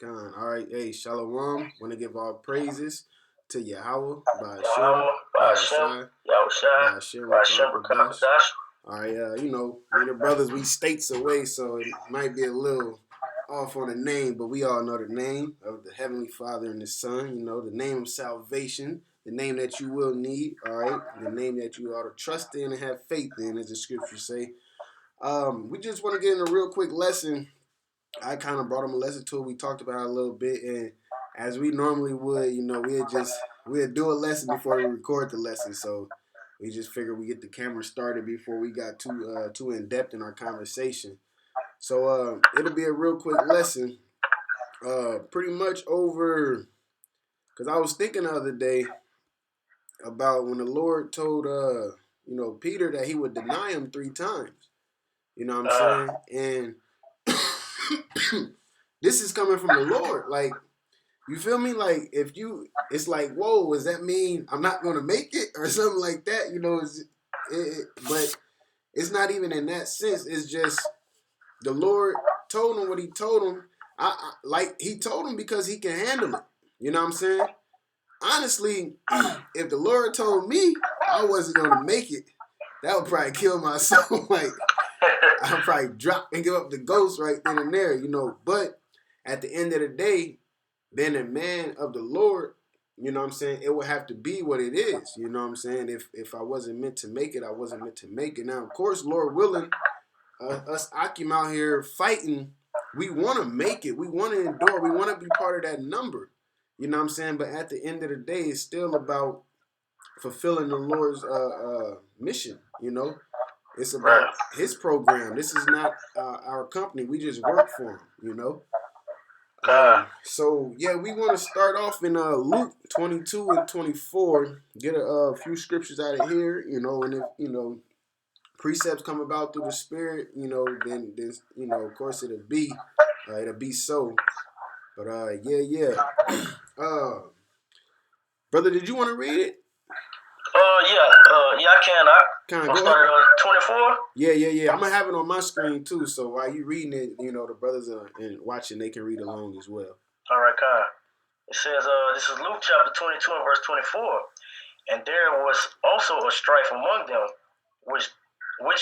Khan. All right, hey, Shalom. Want to give all praises to Yahawah, BAHASHAM, YAHAWAH, BAHASHAM, YAHWASHI, YAHWASHI, BAHASHAM, BAHASHAM, QADASH. QADASH. All right, me and the brothers, we states away, so it might be a little off on the name, but we all know the name of the Heavenly Father and the Son, the name of salvation, the name that you will need, all right, the name that you ought to trust in and have faith in, as the scriptures say. We just want to get in a real quick lesson. I kind of brought him a lesson to it. We talked about it a little bit, and as we normally would, we'd do a lesson before we record the lesson. So we just figured we get the camera started before we got too in depth in our conversation. So it'll be a real quick lesson, pretty much over. Because I was thinking the other day about when the Lord told Peter that he would deny him 3 times. You know what I'm saying? And this is coming from the Lord. Like, you feel me? Like, it's like, whoa, does that mean I'm not going to make it or something like that? But it's not even in that sense. It's just the Lord told him what he told him. He told him because he can handle it. You know what I'm saying? Honestly, if the Lord told me I wasn't going to make it, that would probably kill my soul. Like, I'll probably drop and give up the ghost right then and there, But at the end of the day, being a man of the Lord, you know what I'm saying, it would have to be what it is. You know what I'm saying? If I wasn't meant to make it, I wasn't meant to make it. Now, of course, Lord willing, us Akim out here fighting, we want to make it. We want to endure. We want to be part of that number. You know what I'm saying? But at the end of the day, it's still about fulfilling the Lord's mission, It's about his program. This is not our company. We just work for him, So, yeah, we want to start off in Luke 22 and 24. Get a few scriptures out of here, and if, precepts come about through the Spirit, then of course, it'll be so. But, yeah. Brother, did you want to read it? Yeah, I can. Kind of go start at 24. Yeah. I'm gonna have it on my screen too. So while you reading it, the brothers and watching, they can read along as well. All right, Khan. It says, this is Luke chapter 22 and verse 24. And there was also a strife among them, which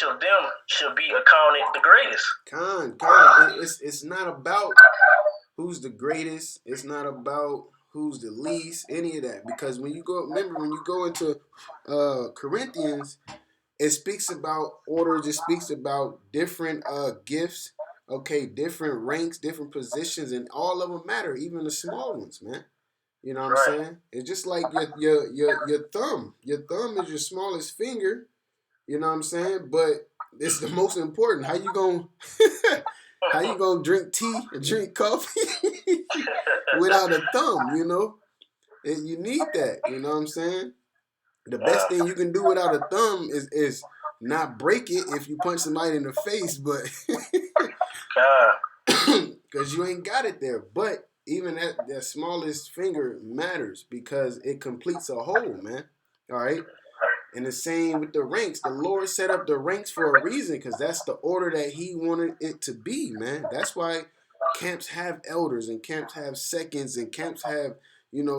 of them should be accounted the greatest. Khan. It's not about who's the greatest. It's not about who's the least. Any of that, because when you go into Corinthians, it speaks about orders. It speaks about different gifts. Okay, different ranks, different positions, and all of them matter, even the small ones, man. You know what I'm saying? It's just like your thumb. Your thumb is your smallest finger. You know what I'm saying? But it's the most important. How you gonna drink tea and drink coffee without a thumb? You need that. You know what I'm saying? The best thing you can do without a thumb is not break it if you punch somebody in the face, but because you ain't got it there. But even that smallest finger matters because it completes a whole, man. All right? And the same with the ranks. The Lord set up the ranks for a reason because that's the order that he wanted it to be, man. That's why camps have elders and camps have seconds and camps have,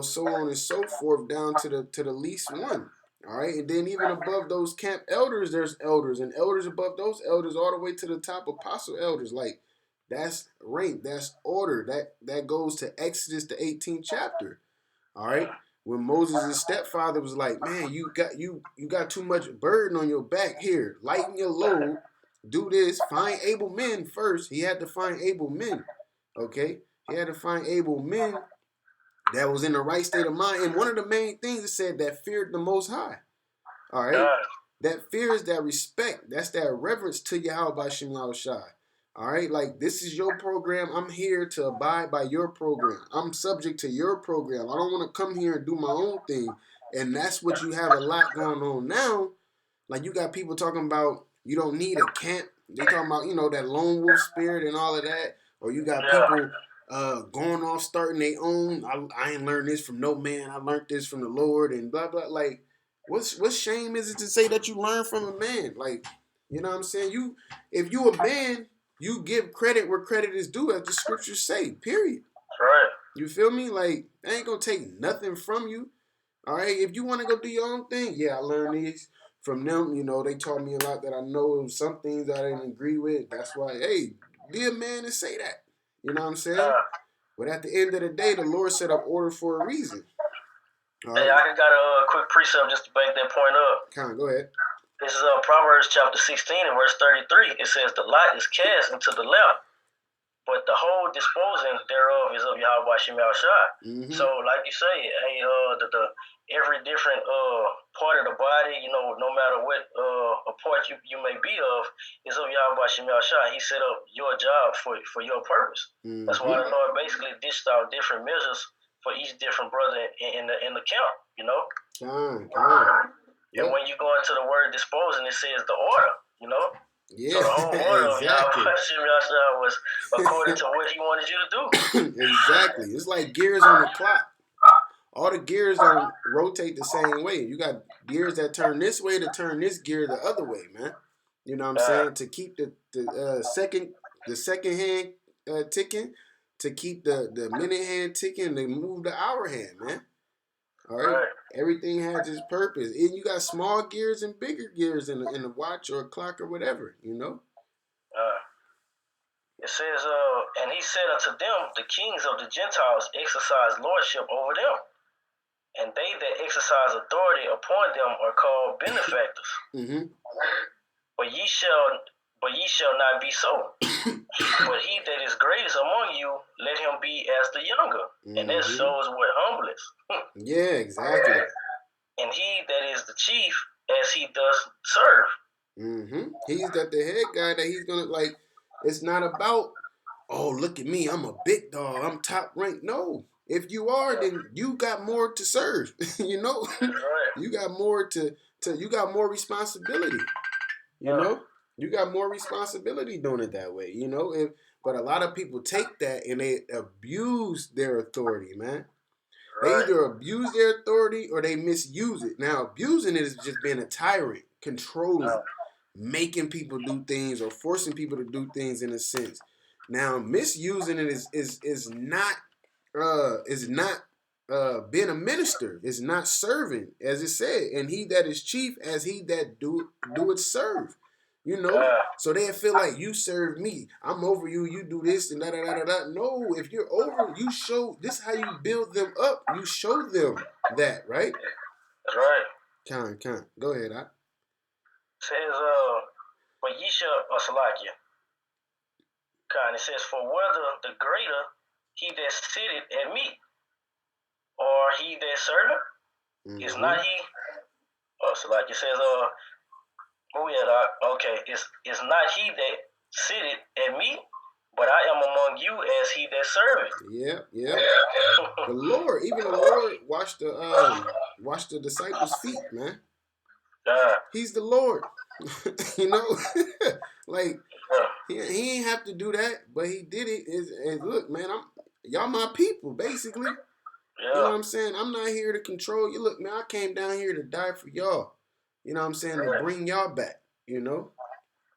so on and so forth down to the least one. All right, and then even above those camp elders, there's elders, and elders above those elders, all the way to the top apostle elders. Like, that's rank, that's order. That goes to Exodus, the 18th chapter. All right, when Moses' stepfather was like, "Man, you got too much burden on your back. Here, lighten your load. Do this. Find able men first." He had to find able men. Okay, he had to find able men that was in the right state of mind. And one of the main things it said that feared the Most High. All right? That fear is that respect. That's that reverence to YAHAWASHI. All right? Like, this is your program. I'm here to abide by your program. I'm subject to your program. I don't want to come here and do my own thing. And that's what you have a lot going on now. Like, you got people talking about you don't need a camp. They talking about, that lone wolf spirit and all of that. Or you got people going off starting their own. I ain't learned this from no man. I learned this from the Lord and blah blah. Like, what shame is it to say that you learn from a man? Like, you know what I'm saying? If you a man, you give credit where credit is due, as the scriptures say. Period. You feel me? Like, I ain't gonna take nothing from you. All right, if you want to go do your own thing, yeah, I learned these from them. You know, they taught me a lot that I know. Some things I didn't agree with. That's why, hey, be a man and say that. You know what I'm saying? But at the end of the day, the Lord set up order for a reason. All Hey, right, I got a quick precept just to back that point up. Con, go ahead. This is Proverbs chapter 16 and verse 33. It says, "The lot is cast into the left, but the whole disposing thereof is of YAHAWASHI." Mm-hmm. So, like you say, hey, the every different part of the body, you know, no matter what a part you may be of, is of YAHAWASHI. He set up your job for your purpose. Mm-hmm. That's why the Lord basically dished out different measures for each different brother in the camp, you know. Con. And when you go into the word disposing, it says the order, you know. Yeah, so the whole order exactly. of YAHAWASHI was according to what He wanted you to do. Exactly. It's like gears on the clock. All the gears don't rotate the same way. You got gears that turn this way to turn this gear the other way, man. You know what I'm saying? To keep the second hand ticking, to keep the minute hand ticking, to move the hour hand, man. All right. Everything has its purpose. And you got small gears and bigger gears in a watch or a clock or whatever, you know? It says, and He said unto them, the kings of the Gentiles exercise lordship over them, and they that exercise authority upon them are called benefactors. Mm-hmm. But ye shall not be so. But he that is greatest among you, let him be as the younger. Mm-hmm. And that shows what humbleness. Yeah, exactly. And he that is the chief, as he does serve. Mm-hmm. He's the head guy that he's gonna like. It's not about, oh, look at me, I'm a big dog, I'm top ranked. No, if you are, then you got more to serve. You know, you got more you got more responsibility. You know, you got more responsibility doing it that way. You know, but a lot of people take that and they abuse their authority, man. They either abuse their authority or they misuse it. Now, abusing it is just being a tyrant, controlling, making people do things or forcing people to do things in a sense. Now, misusing it is not being a minister. It's not serving, as it said. And he that is chief, as he that do it serve. You know, so they feel like you serve me. I'm over you. You do this and da da da da da. No, if you're over, you show. This is how you build them up. You show them that, right? That's right. Con. Go ahead, I. Says, but ye shall Salakia. It says, for whether the greater he that sitteth at meat, or he that serveth, is not he. Salakia says, okay, it's not he that sitteth at meat, but I am among you as he that serveth. Yeah. The Lord, even the Lord washed the disciples' feet, man. He's the Lord. You know, like he ain't have to do that, but he did it. And look, man, y'all my people, basically. You know what I'm saying? I'm not here to control you. Look, man, I came down here to die for y'all. You know what I'm saying? To bring y'all back. You know.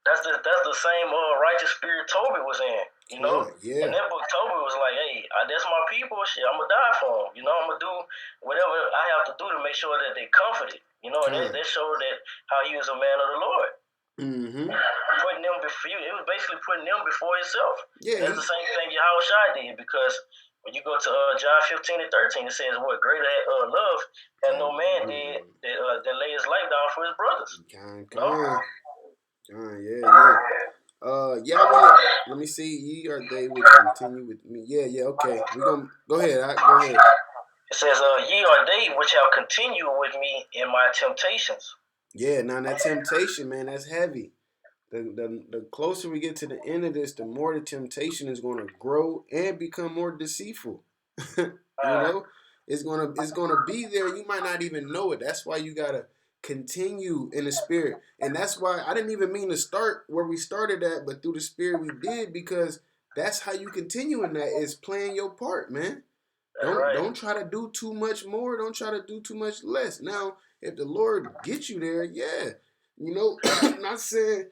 That's the same righteous spirit Toby was in. You know. In that book, Toby was like, "Hey, that's my people. Shit, I'm gonna die for them. You know, I'm gonna do whatever I have to do to make sure that they comforted. You know, and that showed that how he was a man of the Lord." Mm-hmm. Putting them before you, it was basically putting them before himself. Yeah, that's the same thing YAHAWASHI did, because when you go to John 15 and 13, it says, "What greater love and no man did that lay his life down for his brothers." Let me see. Ye or they would continue with me. Yeah. Okay, we gonna go ahead. Go ahead. It says, "Ye are they which shall continue with me in my temptations." Yeah, now that temptation, man, that's heavy. The closer we get to the end of this, the more the temptation is going to grow and become more deceitful. You know, it's gonna be there. You might not even know it. That's why you gotta continue in the spirit, and that's why I didn't even mean to start where we started at, but through the spirit we did, because that's how you continue in that, is playing your part, man. Don't try to do too much more. Don't try to do too much less. Now, if the Lord gets you there, yeah, you know, I'm not saying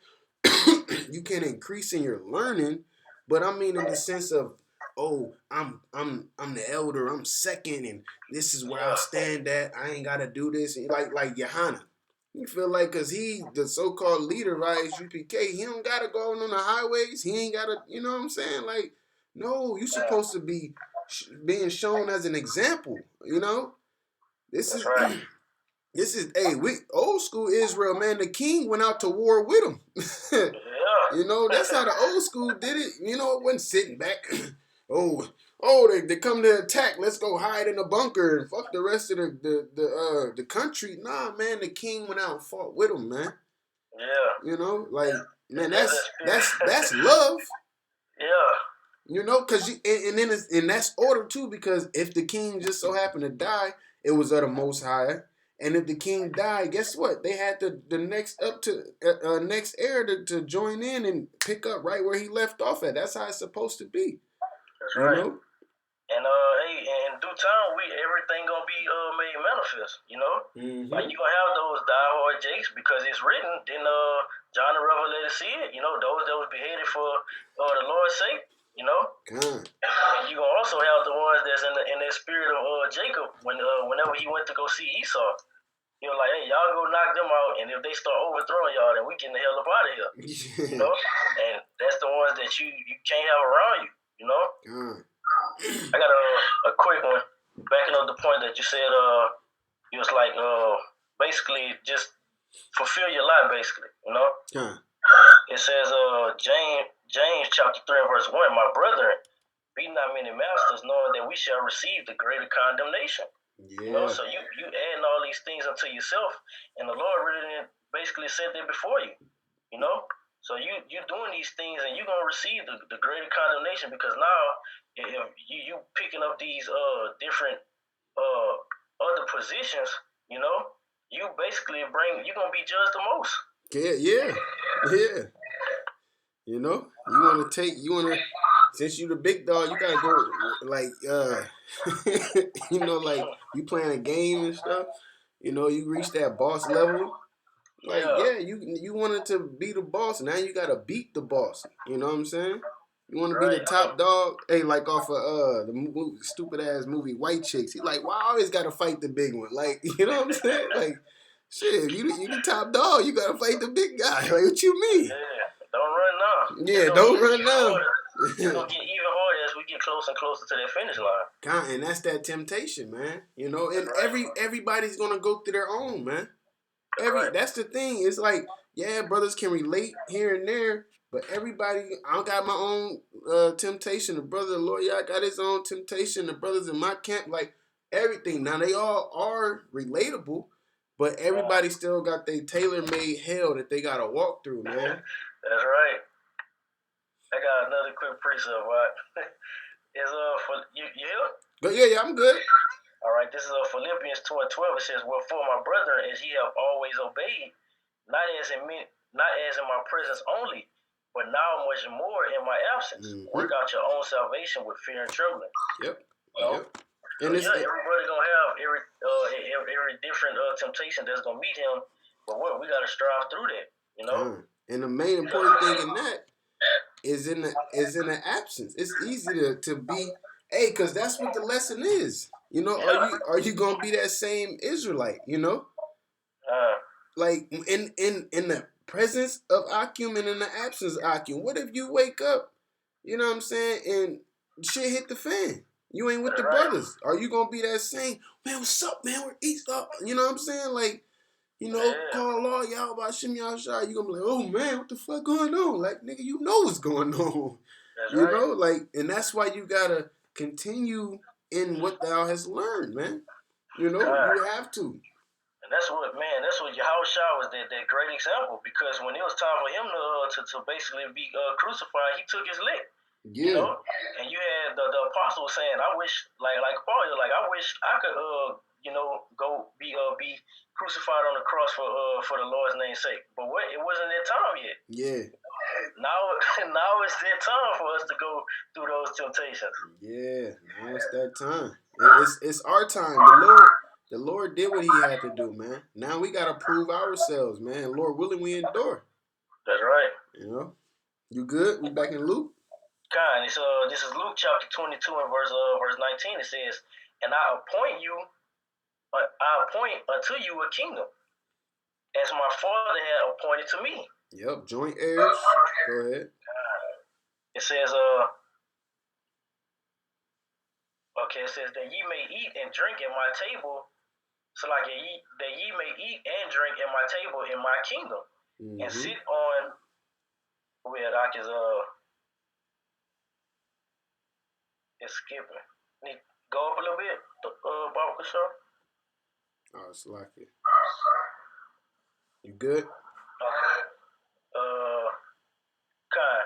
you can increase in your learning, but I mean in the sense of oh, I'm the elder, I'm second, and this is where I stand at. I ain't gotta do this. Like Yohana. You feel like cause he the so-called leader of ISUPK, he don't gotta go on the highways. He ain't gotta, you know what I'm saying? Like, no, you supposed to be being shown as an example. You know, this That's is right. this is we old school Israel, man. The king went out to war with him. Yeah. You know, that's how the old school did it. You know, it wasn't sitting back. oh, they come to attack. Let's go hide in a bunker and fuck the rest of the country. Nah, man, the king went out and fought with him, man. Yeah. You know, like man, That's that's love. Yeah. You know, cause and then and that's order too, because if the king just so happened to die, it was of the Most High. And if the king died, guess what? They had the next up to next heir to join in and pick up right where he left off at. That's how it's supposed to be. That's You right. know. And hey, in due time, everything gonna be made manifest. You know, like you gonna have those diehard Jakes because it's written. Then John the Revelator see it. You know, those that was beheaded for the Lord's sake. You know, and you gonna also have the ones that's in the spirit of Jacob whenever he went to go see Esau. He was like, hey, y'all go knock them out, and if they start overthrowing y'all, then we getting the hell up out of here. You know, and that's the ones that you can't have around you. You know. I got a quick one. Backing up the point that you said, it was like basically just fulfill your life, basically. You know. It says James chapter 3 and verse 1. My brethren, be not many masters, knowing that we shall receive the greater condemnation. Yeah. You know, so you adding all these things unto yourself, and the Lord really basically said that before you. You know, so you doing these things, and you're gonna receive the greater condemnation, because now if you picking up these different other positions, you know, you basically you're gonna be judged the most. Yeah. You know, since you the big dog, you gotta go like you know, like you playing a game and stuff. You know, you reach that boss level. Like, yeah, you wanted to be the boss. Now you gotta beat the boss. You know what I'm saying? You want to be the top dog. Hey, like off of the stupid ass movie White Chicks. He like, why I always gotta fight the big one? Like, you know what I'm saying? Like, shit, you the top dog. You gotta fight the big guy. Like, what you mean? Yeah, don't run now. Yeah, don't run now. It's gonna get even harder as we get closer and closer to that finish line. And that's that temptation, man. You know, and everybody's gonna go through their own, man. That's the thing. It's like, yeah, brothers can relate here and there, but everybody, I got my own temptation. The brother Lawyer got his own temptation. The brothers in my camp, like everything. Now they all are relatable, but everybody still got their tailor-made hell that they gotta walk through, man. That's right. I got another quick precept, right? It's for you here? But yeah, I'm good. All right, this is Philippians 2 and 12. It says, wherefore, my brethren, as ye have always obeyed, not as in my presence only, but now much more in my absence. Work out your own salvation with fear and trembling. Yep. And everybody gonna have every different temptation that's gonna meet him, but we gotta strive through that. You know. And the main important thing in that is in the absence. It's easy to be, because that's what the lesson is. You know, are you gonna be that same Israelite? You know, like in the presence of Akim and in the absence of Akim. What if you wake up, you know what I'm saying, and shit hit the fan? You ain't with the brothers. Are you gonna be that same, man? What's up, man? We're East up. You know what I'm saying? Like, you know, call law, YAHAWASHI, YAHAWASHI. You gonna be like, oh man, what the fuck going on? Like, nigga, you know what's going on. You know, like, and that's why you gotta continue in what thou has learned, man. You know, you have to. And that's what YAHAWASHI was that great example, because when it was time for him to basically be crucified, he took his lick. Yeah. You know? And you had the apostle saying, I wish, like Paul, like, I wish I could go be crucified on the cross for the Lord's name's sake. But it wasn't that time yet. Yeah. Now it's that time for us to go through those temptations. Yeah, now it's that time. It's our time. The Lord did what he had to do, man. Now we gotta prove ourselves, man. Lord willing, we endure. That's right. You know? You good? We back in the loop? Kind. This is Luke chapter 22 and verse 19. It says, "And I appoint unto you a kingdom, as my Father had appointed to me." Yep, joint heirs. Go ahead. It says, it says that ye may eat and drink at my table, so like that ye may eat and drink at my table in my kingdom, and sit on where I can it's skipping. Need go up a little bit, Baba Kashaw. Oh, it's like it. You good? Okay.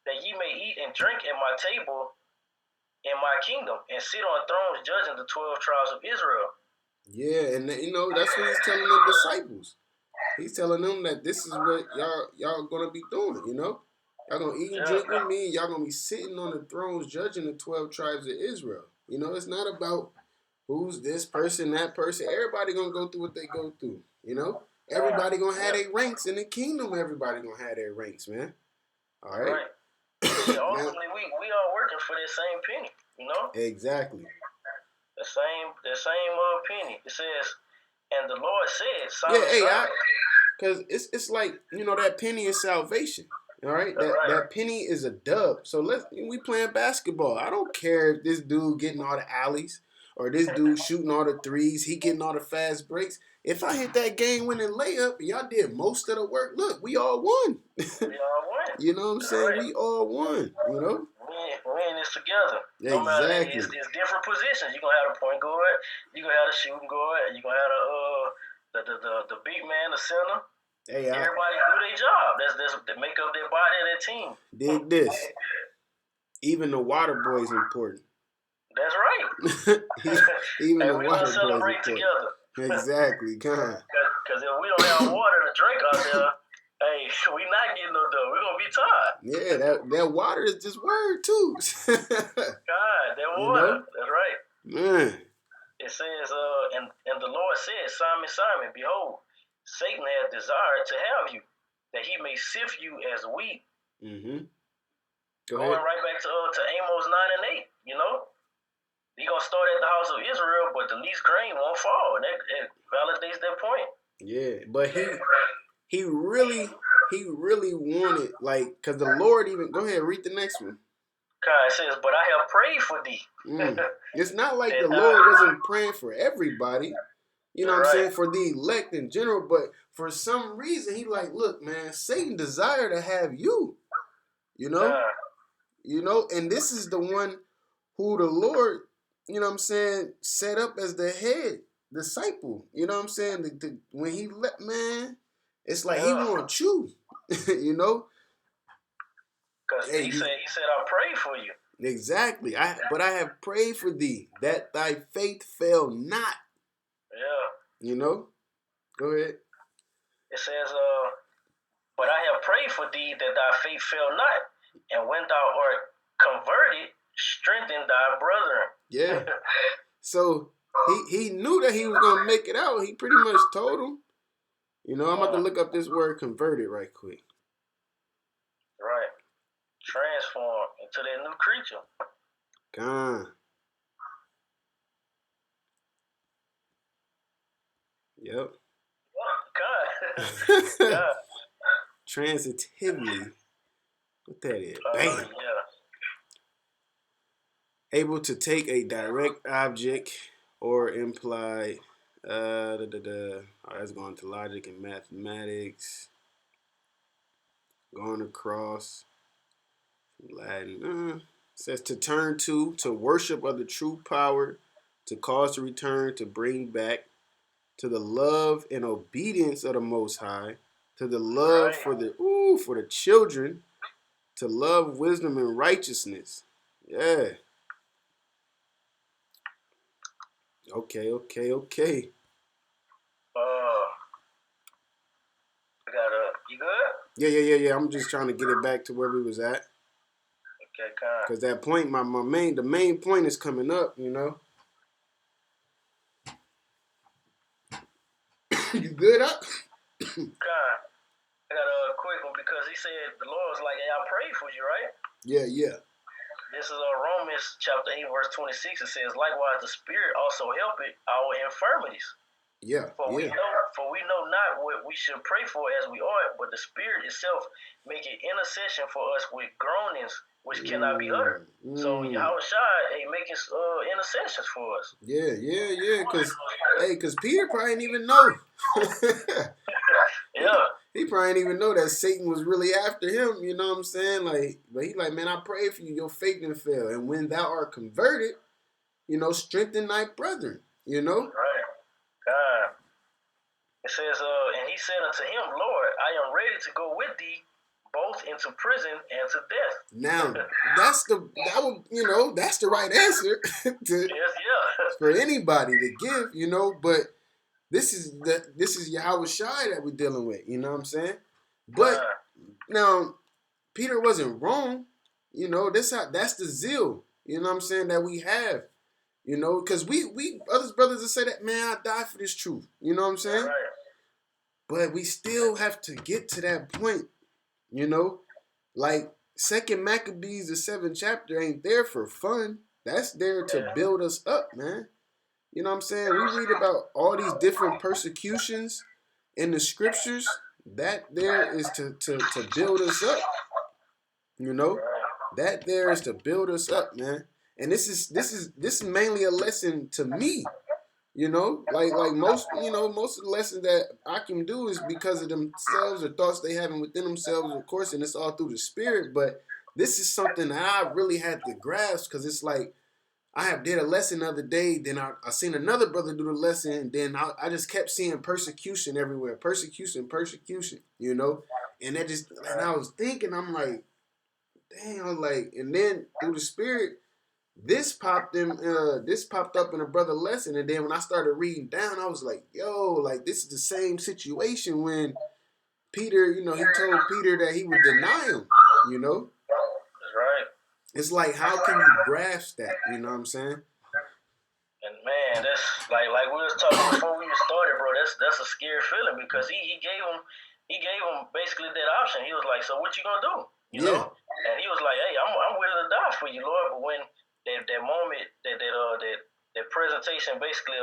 That ye may eat and drink at my table in my kingdom, and sit on thrones judging the 12 tribes of Israel. Yeah, and that's what he's telling the disciples. He's telling them that this is what y'all gonna be doing. Y'all gonna eat and drink with me, and y'all gonna be sitting on the thrones judging the 12 tribes of Israel. It's not about who's this person, that person. Everybody gonna go through what they go through. Everybody gonna have their ranks in the kingdom. Everybody gonna have their ranks, man. All right. Yeah, ultimately, we all working for that same penny. Exactly. The same penny. It says, and the Lord said, because it's like that penny is salvation. All right, that penny is a dub. So we playing basketball. I don't care if this dude getting all the alleys or this dude shooting all the threes. He getting all the fast breaks. If I hit that game-winning layup, and y'all did most of the work. Look, we all won. We all won. You know what I'm saying? Right. We all won. We in this together. No matter, it's different positions. You're gonna have the point guard. You're gonna have the shooting guard. You're gonna have the big man, the center. Hey, everybody do their job. That's that make up their body and their team. Dig this. Even the water boy is important. That's right. Even the water boy celebrate is important. Together. Exactly, God. Because if we don't have water to drink out there, hey, we not getting no dough. We're gonna be tired. Yeah, that water is just word too. God, that water. That's right. Man. It says, and the Lord said, Simon, Simon, behold, Satan has desired to have you, that he may sift you as wheat. Going right back to Amos 9 and 8, You're going to start at the house of Israel, but the least grain won't fall. And that validates that point. Yeah, but he really wanted, because the Lord even, go ahead, read the next one. God says, but I have prayed for thee. It's not like the Lord wasn't praying for everybody. You know what I'm saying? For the elect in general, but for some reason, he like, look, man, Satan desire to have you. And this is the one who the Lord, set up as the head disciple. You know what I'm saying? When he man, it's like he wants you. Because he said, I prayed for you. Exactly. But I have prayed for thee, that thy faith fail not. Yeah. Go ahead. It says, but I have prayed for thee that thy faith fail not, and when thou art converted, strengthen thy brethren. Yeah. So he knew that he was gonna make it out. He pretty much told him. I'm about to look up this word converted right quick. Right. Transform into that new creature. God. Yep. God. Transitively. What that is? Bam. Yeah. Able to take a direct object or imply. That's going to logic and mathematics. Going across. Latin. Says to turn to worship of the true power, to cause to return, to bring back, to the love and obedience of the Most High, to the love for the children, to love wisdom and righteousness. Yeah. Okay. You good? Yeah. I'm just trying to get it back to where we was at. Okay, kind. Because that point, the main point is coming up, You good up? I got a quick one because he said the Lord was like, hey, I prayed for you, right? Yeah. This is Romans chapter 8, verse 26. It says, likewise, the Spirit also helpeth our infirmities. Yeah. For we know not what we should pray for as we ought, but the Spirit itself maketh intercession for us with groanings which cannot be uttered. So YAHAWASHI making intercessions for us. Yeah. Cause Peter probably didn't even know. Yeah. He probably didn't even know that Satan was really after him. You know what I'm saying? Like, but he like, man, I pray for you. Your faith didn't fail, and when thou art converted, you know, strengthen thy brethren. You know. Right. God. It says, and he said unto him, Lord, I am ready to go with thee both into prison and to death. Now, that's the right answer for anybody to give, you know, but this is YAHAWASHI that we're dealing with, you know what I'm saying? But now Peter wasn't wrong, you know, that's the zeal, you know what I'm saying, that we have. You know, because we others brothers that say that, man, I died for this truth. You know what I'm saying? Right. But we still have to get to that point, you know? Like, 2nd Maccabees, the 7th chapter, ain't there for fun. That's there to build us up, man. You know what I'm saying? We read about all these different persecutions in the scriptures. That there is to build us up. You know? That there is to build us up, man. And this is mainly a lesson to me. You know, like most of the lessons that I can do is because of themselves or thoughts they having within themselves, of course, and it's all through the Spirit. But this is something that I really had to grasp, because it's like I did a lesson the other day, then I seen another brother do the lesson, and then I just kept seeing persecution everywhere, persecution, you know, and I was thinking, I'm like, dang, I was like, and then through the Spirit, this popped up in a brother lesson, and then when I started reading down, I was like, yo, like this is the same situation when Peter, you know, he told Peter that he would deny him, you know? That's right. It's like, how can you grasp that, you know what I'm saying? And man, that's like we was talking before we started, bro, that's a scary feeling, because he gave him basically that option. He was like, so what you gonna do? You know? And he was like, hey, I'm willing to die for you, Lord, but when that moment that presentation basically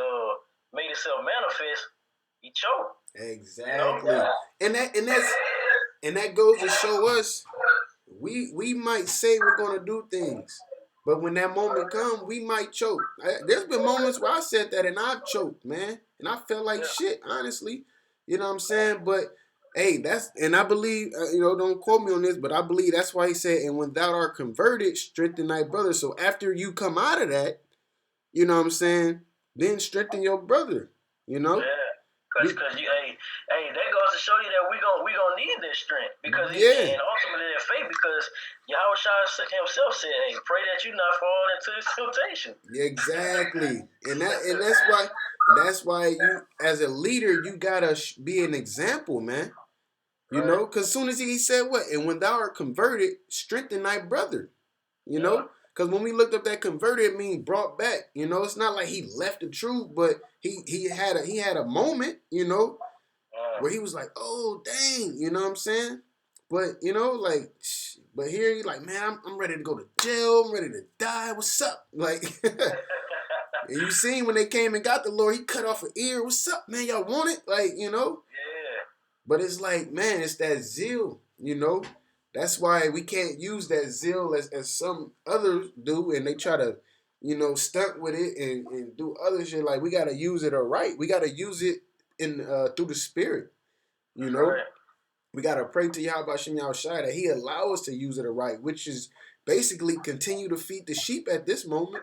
made itself manifest, he choked. Exactly. You know? And that goes to show us we might say we're gonna do things, but when that moment comes, we might choke. There's been moments where I said that and I've choked, man, and I felt like shit, honestly. You know what I'm saying? But hey, and I believe, you know, don't quote me on this, but I believe that's why he said, and when thou art converted, strengthen thy brother. So after you come out of that, you know what I'm saying, then strengthen your brother, you know? Yeah. Because that goes to show you that we gonna need this strength, because and ultimately that faith, because YAHAWASHI himself said, hey, pray that you not fall into this temptation. Exactly. And that's why you, as a leader, you gotta be an example, man. You know, because as soon as he said what? And when thou art converted, strengthen thy brother. You know? Because when we looked up that converted, it means brought back. You know, it's not like he left the truth, but he had a moment, you know, where he was like, oh, dang, you know what I'm saying? But, you know, like, but here he's like, man, I'm ready to go to jail. I'm ready to die. What's up? Like, and you seen when they came and got the Lord, he cut off an ear. What's up, man? Y'all want it? Like, you know? Yeah. But it's like, man, it's that zeal, you know? That's why we can't use that zeal as some others do, and they try to, you know, stunt with it and do other shit. Like, we got to use it right. We got to use it through the Spirit, you know? Right. We got to pray to YAHAWASHI that he allow us to use it right, which is basically continue to feed the sheep at this moment.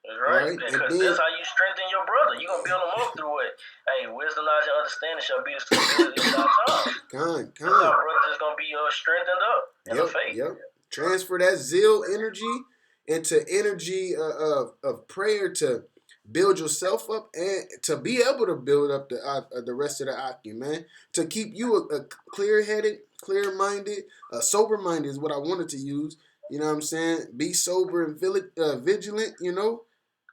That's right. Because that's how you strengthen your brother. You're going to build him up through it. Hey, wisdom, knowledge, and understanding shall be the stability of our time. That's how brothers is going to be strengthened up in the faith. Yep. Transfer that zeal energy into energy of prayer to build yourself up and to be able to build up the rest of the Aki, man. To keep you a clear-headed, clear-minded, sober-minded is what I wanted to use. You know what I'm saying? Be sober and vigilant, you know?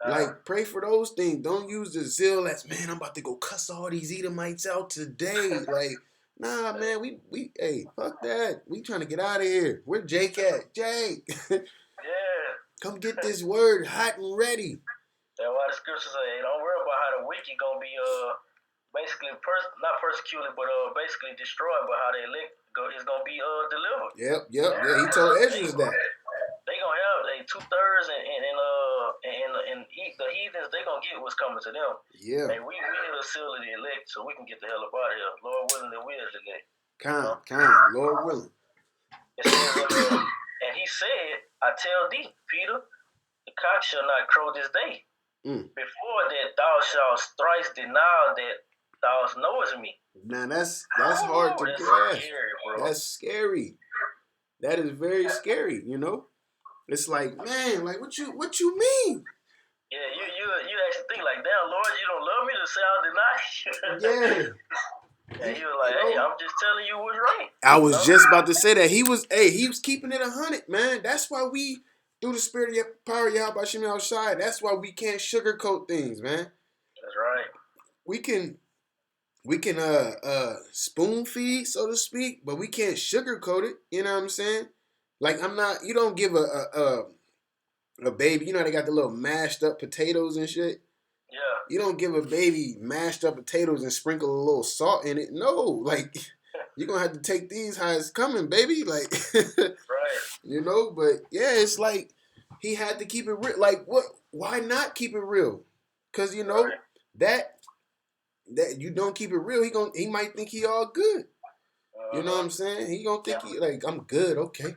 Like, pray for those things. Don't use the zeal as, man, I'm about to go cuss all these Edomites out today. Like, nah, man, hey, fuck that. We trying to get out of here. Where Jake at? Jake. Yeah. Come get this word hot and ready. That's why the scriptures say, hey, don't worry about how the wicked gonna be basically not persecuted, but basically destroyed, but how the elect is gonna be delivered. Yep. Yeah, he told Ezra that. They gonna have 2/3 and the heathens. They gonna get what's coming to them. Yeah. And we need to seal the elect so we can get the hell up out of here. Lord willing, that we is the elect. Lord willing. It says, and he said, I tell thee, Peter, the cock shall not crow this day. Before that thou shalt thrice deny that thou knowest me. Now that's hard to grasp. Scary, bro. That's scary. That is very scary, you know? It's like, man, like what you mean? Yeah, you actually think like, damn, Lord, you don't love me to say I'll deny you. Yeah. And he was like, hey, I'm just telling you what's right. I was just about to say that. He was keeping it 100, man. That's why we, through the spirit of power of YAHAWASHI outside, that's why we can't sugarcoat things, man. That's right. We can spoon feed, so to speak, but we can't sugarcoat it. You know what I'm saying? Like you don't give a baby, you know they got the little mashed up potatoes and shit. Yeah. You don't give a baby mashed up potatoes and sprinkle a little salt in it. No, like you're gonna have to take these how it's coming, baby. Like right. You know, but yeah, it's like he had to keep it real. Like what? Why not keep it real? Cause you know that you don't keep it real, he might think he all good. You know what I'm saying? He gonna think he like I'm good, okay.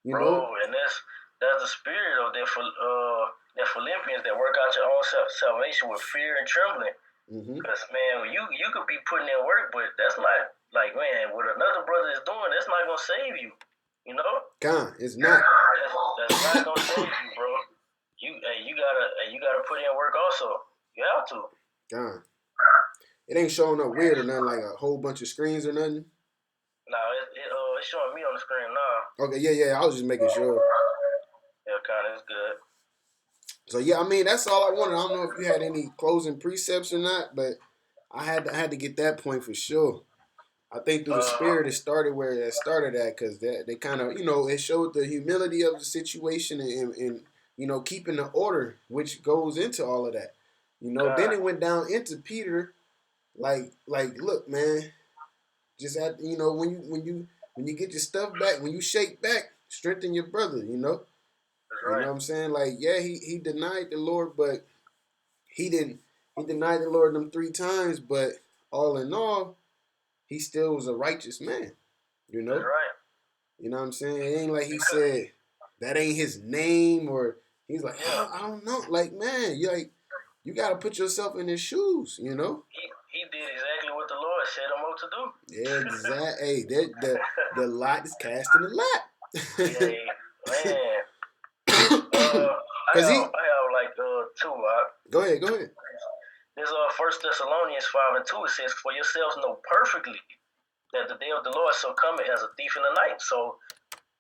You know? And that's the spirit of that Philippians that work out your own salvation with fear and trembling. Because man, you could be putting in work, but that's not like, man, what another brother is doing, that's not gonna save you. You know? It's not. That's not gonna save you, bro. You gotta put in work also. You have to. It ain't showing up weird or nothing, like a whole bunch of screens or nothing. No, it's showing me on the screen now. Okay, yeah. I was just making sure. Yeah, kind of, it's good. So yeah, I mean that's all I wanted. I don't know if you had any closing precepts or not, but I had to get that point for sure. I think through the spirit it started where it started at, because they kind of, you know, it showed the humility of the situation and you know, keeping the order which goes into all of that. You know, then it went down into Peter. Like, look, man. Just you know, when you get your stuff back, when you shake back, strengthen your brother. You know, right. You know what I'm saying? Like, yeah, he denied the Lord, but he denied the Lord them 3 times. But all in all, he still was a righteous man. You know, that's right. You know what I'm saying? It ain't like he said that ain't his name, or he's like, I don't know. Like, man, you gotta put yourself in his shoes. You know. He did exactly what the Lord said him what to do. Yeah, exactly. Hey, the lot is cast in the lap. Yeah, man. I have like 2. Go ahead. There's 1 Thessalonians 5:2. It says, "For yourselves know perfectly that the day of the Lord shall come as a thief in the night." So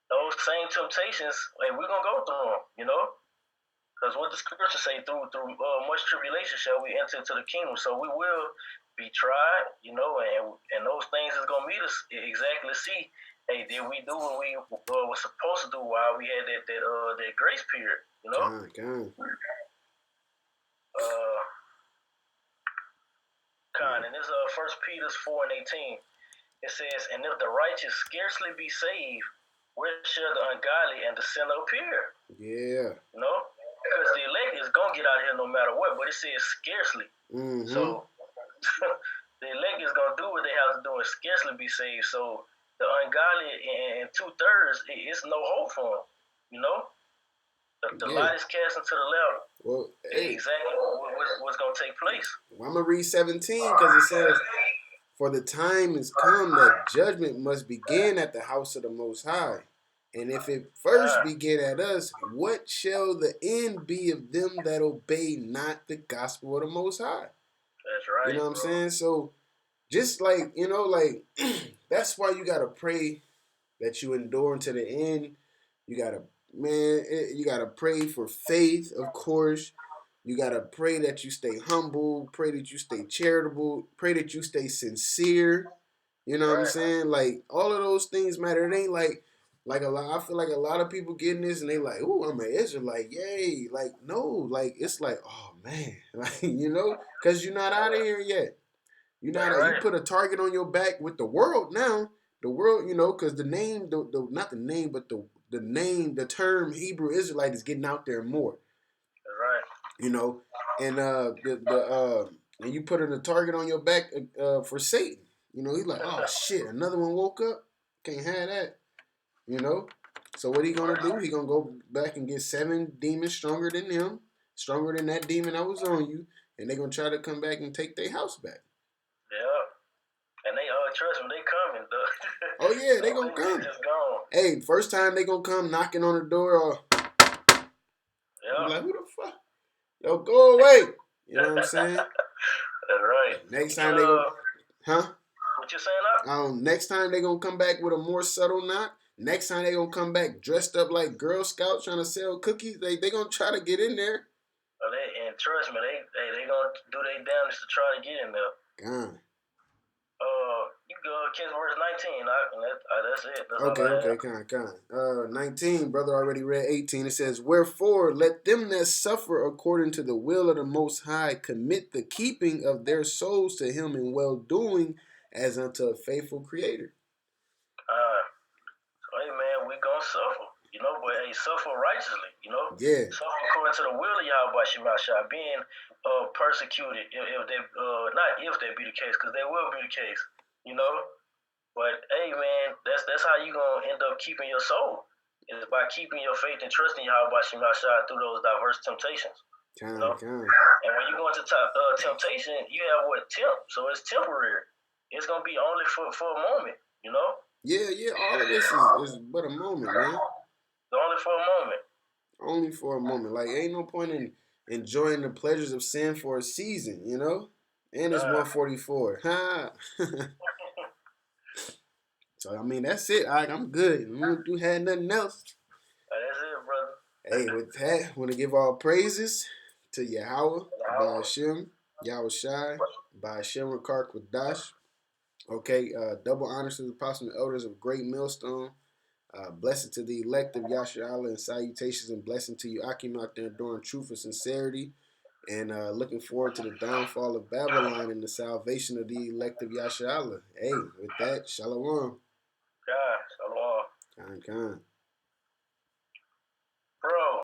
those same temptations, we're gonna go through them. You know. Because what the scripture say, through much tribulation shall we enter into the kingdom. So we will be tried, you know, and those things is gonna meet us exactly. See, hey, did we do what we were supposed to do while we had that grace period, you know? And this 1 Peter 4:18. It says, "And if the righteous scarcely be saved, where shall the ungodly and the sinner appear?" Yeah. You know? Because the elect is going to get out of here no matter what, but it says scarcely. So the elect is going to do what they have to do and scarcely be saved. So the ungodly and 2/3, it's no hope for them. You know? The light is cast into the left. Well, hey. Exactly what's going to take place. Well, I'm going to read 17 because it says, "For the time is come that judgment must begin at the house of the Most High. And if it first begin at us, what shall the end be of them that obey not the gospel of the Most High?" That's right. You know what I'm saying? So, just like, you know, like, that's why you got to pray that you endure unto the end. You got to pray for faith, of course. You got to pray that you stay humble. Pray that you stay charitable. Pray that you stay sincere. You know what I'm saying? Like, all of those things matter. It ain't like Like I feel like a lot of people getting this and they like, "Ooh, I'm an Israelite, yay!" Like no, like it's like, oh man, like because you're not out of here yet. You're not. You Right. put a target on your back with the world now. The world, because the name, the not the name, but the name, the term Hebrew Israelite is getting out there more. Right. You know, and and you put a target on your back for Satan. He's like, oh shit, another one woke up. Can't have that. You know. So what he gonna do? He gonna go back and get 7 demons stronger than him, stronger than that demon that was on you, and they gonna try to come back and take their house back. Yeah. And they trust me, they coming though. Oh yeah, they gonna come. Just gone. Hey, first time they gonna come knocking on the door or Yeah. like, who the fuck? Yo, go away. You know what I'm saying? That's right. Next time they gonna What you saying now? Next time they gonna come back with a more subtle knock. Next time they gonna come back dressed up like Girl Scouts trying to sell cookies. They gonna try to get in there. And trust me, they gonna do their damnedest to try to get in there. God. You go kids verse 19. That's it. That's Okay, 19, brother already read 18. It says, wherefore let them that suffer according to the will of the Most High commit the keeping of their souls to him in well-doing as unto a faithful creator. Hey man, we gonna suffer. But hey, suffer righteously, Yeah. Suffer according to the will of YAHAWASHI, being persecuted if they not if that be the case, because they will be the case, But hey man, that's how you gonna end up keeping your soul. Is by keeping your faith and trusting YAHAWASHI through those diverse temptations. And when you go into temptation, you have so it's temporary. It's gonna be only for a moment, Yeah, all of this is but a moment, man. Only for a moment. Only for a moment. Like, ain't no point in enjoying the pleasures of sin for a season, And it's 144. Ha! So, I mean, that's it. I'm good. We don't do have nothing else. That's it, brother. Hey, with that, I want to give all praises to Yahawah, BAHASHAM, YAHAWASHI, BAHASHAM QADASH. Okay, double honors to the apostle and elders of Great Millstone. Blessing to the elect of Yasharallah and salutations and blessing to you, Akim, out there doing truth and sincerity. And looking forward to the downfall of Babylon and the salvation of the elect of Yasharallah. Hey, with that, shalom. Shalom. Khan.